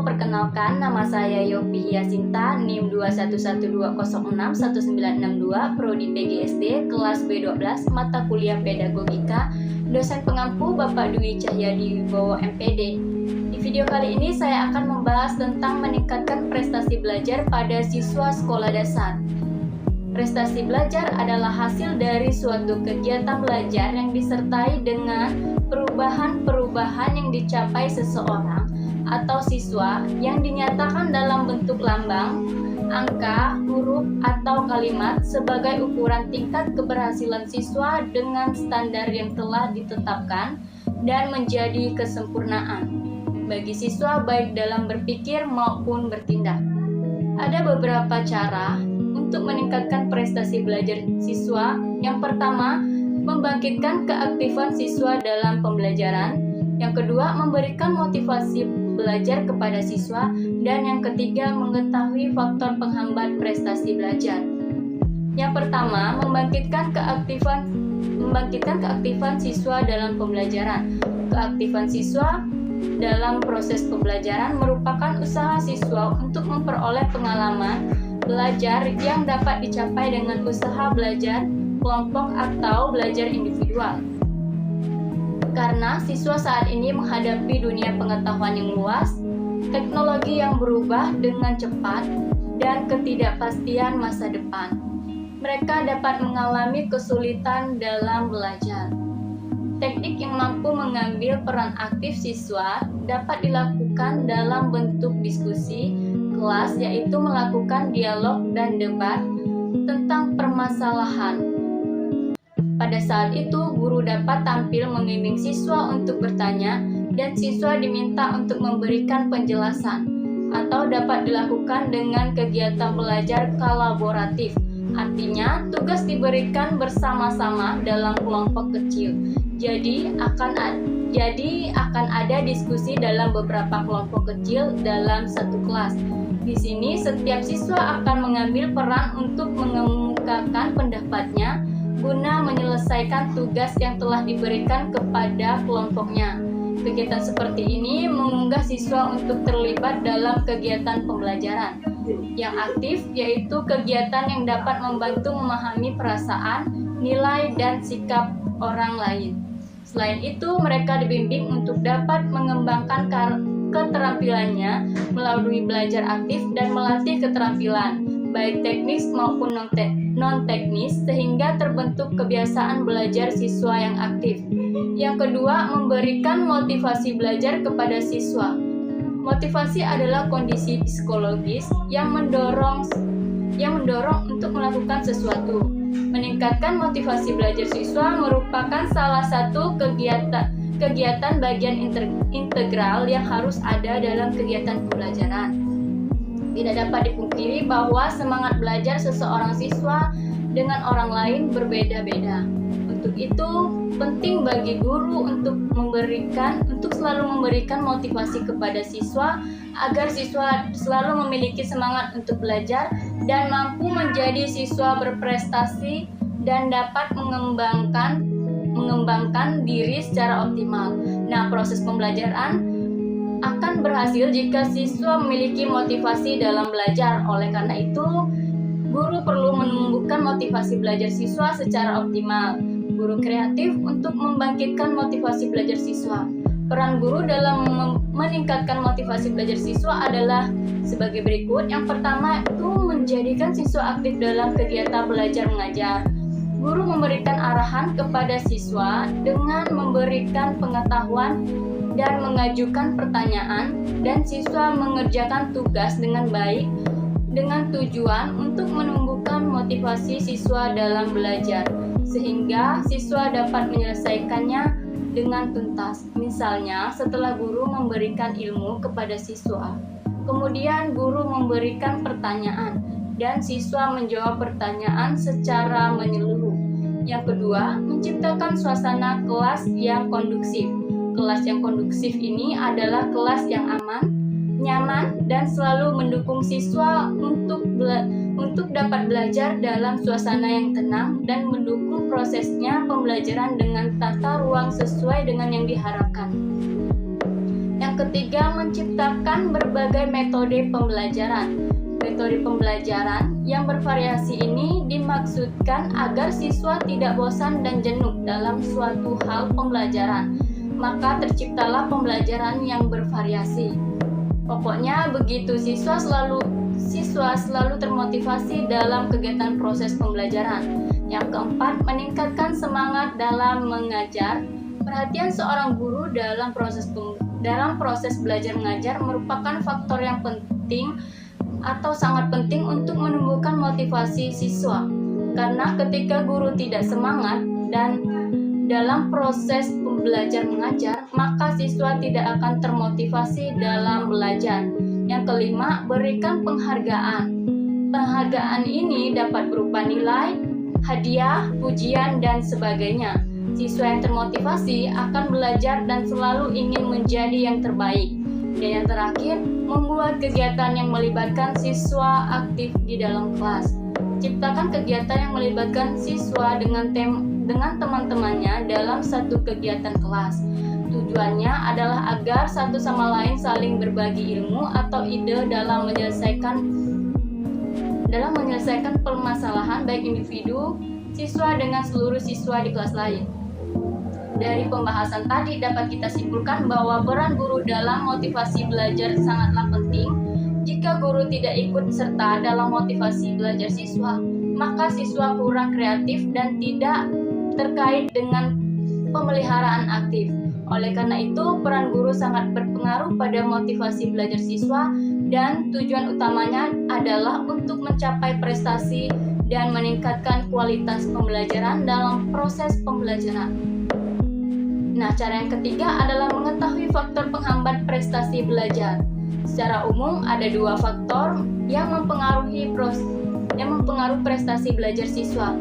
perkenalkan, nama saya Yopi Yasinta, NIM 21120061962, Prodi PGSD, kelas B12, mata kuliah Pedagogika, dosen pengampu Bapak Dwi Cahyadi Wibowo MPD. Di video kali ini saya akan membahas tentang meningkatkan prestasi belajar pada siswa sekolah dasar. Prestasi belajar adalah hasil dari suatu kegiatan belajar yang disertai dengan perubahan-perubahan yang dicapai seseorang atau siswa yang dinyatakan dalam bentuk lambang, angka, huruf, atau kalimat sebagai ukuran tingkat keberhasilan siswa dengan standar yang telah ditetapkan dan menjadi kesempurnaan bagi siswa baik dalam berpikir maupun bertindak. Ada beberapa cara untuk meningkatkan prestasi belajar siswa. Yang pertama, membangkitkan keaktifan siswa dalam pembelajaran. Yang kedua, memberikan motivasi belajar kepada siswa. Dan yang ketiga, mengetahui faktor penghambat prestasi belajar. Yang pertama, membangkitkan keaktifan siswa dalam pembelajaran. Keaktifan siswa dalam proses pembelajaran merupakan usaha siswa untuk memperoleh pengalaman belajar yang dapat dicapai dengan usaha belajar kelompok atau belajar individual. Karena siswa saat ini menghadapi dunia pengetahuan yang luas, teknologi yang berubah dengan cepat, dan ketidakpastian masa depan, mereka dapat mengalami kesulitan dalam belajar. Teknik yang mampu mengambil peran aktif siswa dapat dilakukan dalam bentuk diskusi kelas, yaitu melakukan dialog dan debat tentang permasalahan. Pada saat itu, guru dapat tampil membimbing siswa untuk bertanya dan siswa diminta untuk memberikan penjelasan, atau dapat dilakukan dengan kegiatan belajar kolaboratif. Artinya, tugas diberikan bersama-sama dalam kelompok kecil. Jadi akan ada diskusi dalam beberapa kelompok kecil dalam satu kelas. Di sini setiap siswa akan mengambil peran untuk mengemukakan pendapatnya guna menyelesaikan tugas yang telah diberikan kepada kelompoknya. Kegiatan seperti ini mengunggah siswa untuk terlibat dalam kegiatan pembelajaran. Yang aktif yaitu kegiatan yang dapat membantu memahami perasaan, nilai, dan sikap orang lain. Selain itu, mereka dibimbing untuk dapat mengembangkan keterampilannya melalui belajar aktif dan melatih keterampilan, baik teknis maupun non-teknis, sehingga terbentuk kebiasaan belajar siswa yang aktif. Yang kedua, memberikan motivasi belajar kepada siswa. Motivasi adalah kondisi psikologis yang mendorong untuk melakukan sesuatu. Meningkatkan motivasi belajar siswa merupakan salah satu kegiatan bagian integral yang harus ada dalam kegiatan pembelajaran. Tidak dapat dipungkiri bahwa semangat belajar seseorang siswa dengan orang lain berbeda-beda. Untuk itu, penting bagi guru untuk selalu memberikan motivasi kepada siswa agar siswa selalu memiliki semangat untuk belajar dan mampu menjadi siswa berprestasi dan dapat mengembangkan diri secara optimal. Nah, proses pembelajaran akan berhasil jika siswa memiliki motivasi dalam belajar. Oleh karena itu, guru perlu menumbuhkan motivasi belajar siswa secara optimal. Guru kreatif untuk membangkitkan motivasi belajar siswa. Peran guru dalam meningkatkan motivasi belajar siswa adalah sebagai berikut. Yang pertama itu menjadikan siswa aktif dalam kegiatan belajar mengajar. Guru memberikan arahan kepada siswa dengan memberikan pengetahuan dan mengajukan pertanyaan, dan siswa mengerjakan tugas dengan baik dengan tujuan untuk menumbuhkan motivasi siswa dalam belajar, sehingga siswa dapat menyelesaikannya dengan tuntas. Misalnya, setelah guru memberikan ilmu kepada siswa, kemudian guru memberikan pertanyaan dan siswa menjawab pertanyaan secara menyeluruh. Yang kedua, menciptakan suasana kelas yang kondusif. Kelas yang kondusif ini adalah kelas yang aman, nyaman, dan selalu mendukung siswa untuk dapat belajar dalam suasana yang tenang dan mendukung prosesnya pembelajaran dengan tata ruang sesuai dengan yang diharapkan. Yang ketiga, menciptakan berbagai metode pembelajaran. Metode pembelajaran yang bervariasi ini dimaksudkan agar siswa tidak bosan dan jenuh dalam suatu hal pembelajaran. Maka terciptalah pembelajaran yang bervariasi. Pokoknya begitu, siswa selalu termotivasi dalam kegiatan proses pembelajaran. Yang keempat, meningkatkan semangat dalam mengajar. Perhatian seorang guru dalam proses belajar mengajar merupakan faktor yang penting atau sangat penting untuk menumbuhkan motivasi siswa. Karena ketika guru tidak semangat dan dalam proses belajar mengajar, maka siswa tidak akan termotivasi dalam belajar. Yang kelima, berikan penghargaan. Penghargaan ini dapat berupa nilai, hadiah, pujian, dan sebagainya. Siswa yang termotivasi akan belajar dan selalu ingin menjadi yang terbaik. Dan yang terakhir, membuat kegiatan yang melibatkan siswa aktif di dalam kelas. Ciptakan kegiatan yang melibatkan siswa dengan teman-temannya dalam satu kegiatan kelas. Tujuannya adalah agar satu sama lain saling berbagi ilmu atau ide dalam menyelesaikan permasalahan baik individu siswa dengan seluruh siswa di kelas lain. Dari pembahasan tadi dapat kita simpulkan bahwa peran guru dalam motivasi belajar sangatlah penting. Jika guru tidak ikut serta dalam motivasi belajar siswa, maka siswa kurang kreatif dan tidak terkait dengan pemeliharaan aktif. Oleh karena itu, peran guru sangat berpengaruh pada motivasi belajar siswa dan tujuan utamanya adalah untuk mencapai prestasi dan meningkatkan kualitas pembelajaran dalam proses pembelajaran. Nah, cara yang ketiga adalah mengetahui faktor penghambat prestasi belajar. Secara umum ada dua faktor yang mempengaruhi prestasi belajar siswa,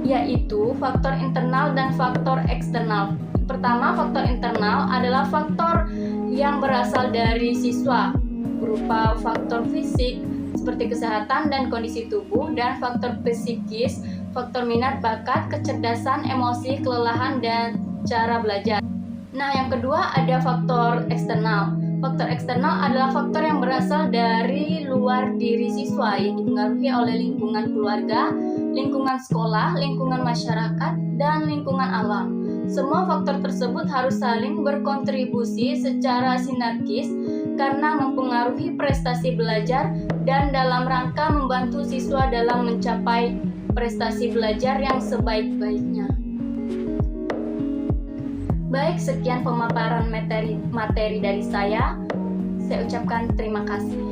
yaitu faktor internal dan faktor eksternal. Pertama, faktor internal adalah faktor yang berasal dari siswa, berupa faktor fisik seperti kesehatan dan kondisi tubuh, dan faktor psikis, faktor minat, bakat, kecerdasan, emosi, kelelahan, dan cara belajar. Nah, yang kedua ada faktor eksternal. Faktor eksternal adalah faktor yang berasal dari luar diri siswa yang dipengaruhi oleh lingkungan keluarga, lingkungan sekolah, lingkungan masyarakat, dan lingkungan alam. Semua faktor tersebut harus saling berkontribusi secara sinergis karena mempengaruhi prestasi belajar dan dalam rangka membantu siswa dalam mencapai prestasi belajar yang sebaik-baiknya. Baik, sekian pemaparan materi dari saya. Saya ucapkan terima kasih.